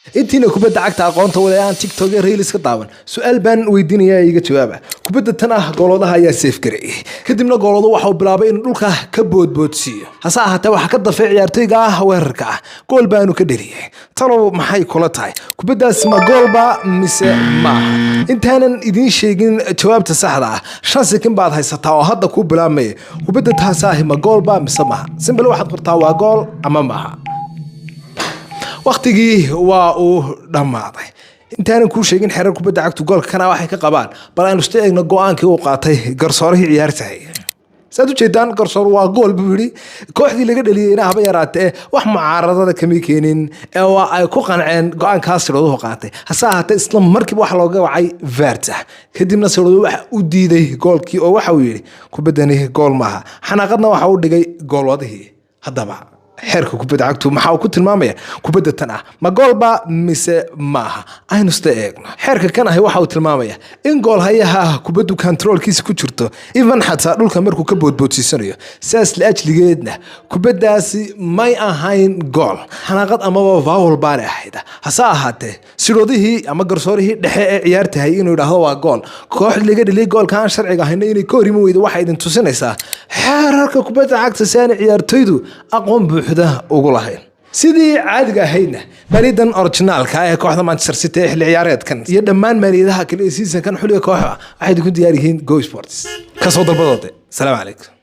intiina kubadda cagta aqoonta wadayaan TikTok iyo Reels ka daawan su'aal baan weydiinaya iga jawaaba kubadda tan ah gooladaha ayaa safe garay kadibna gooladu waxa uu bilaabay in dhulka ka boodboodsiyo hase ahaatee waxa ka dafay ciyaartoyga weerarka gool baanu ka dhaliyay talo maxay kula tahay kubaddaas ma goolba mise ma intaanan idin sheegin jawaabta saxda ah 5 second baad haysataa oo hadda ku bilaabmay kubadda taas ah ma goolba mise ma simple waxaad qortaa waa gool ama ma waqtigii waa uu dhamaaday intaan ku sheegin xeerar kubadda cagtu goolka kana waxay ka qabaan bal aan isku eegno go'aankii uu qaatay garsoorihii ciyaartahay saadu jeedaan garsoor waa gool buu yiri kooxdii laga dhaliyay haba yaraatee wax mucaaradada kama keenin ee waa ay ku qanceen go'aankaas sidoo qaatay hase ahaatee isla markiiba wax looga wacay Verta kadibna sidoo wax u diiday goolkii oo waxa uu yiri kubaddani gool maaha xanaaqadna waxa uu dhigay gool wadihii haddaba xeerka kubadda cagtu waxa uu ku tilmaamaya kubadda tan ah ma goolba mise maaha aynu eegno xeerka kan ah waxa uu tilmaamaya in gool hayaha kubaddu controlkiisa ku jirto even xataa dhulka markuu ka boodboodsiisanayo saas la ajligeedna kubaddaasi may ahayn gool xanaaqad ama foul baan ahayd hase ahaatee siroodihii ama garsoorihii dhexe ee ciyaartahay inuu yiraahdo waa gool koox laga dhilay goolka aan sharciga ahayn inay ka horimo weydo waxa idin tusinaysaa xeerarka kubadda cagta saan ciyaartoydu aqoon buuxda ugu lahayn sidii caadiga ahaydna malidan originalka ee kooxda Manchester City xilli ciyaareedkan iyo dhammaan maaliyadaha kale ee season kan xuliga kooxda waxay ku diyaar yihiin Go Sports ka soo dalbadoode salaam alaykum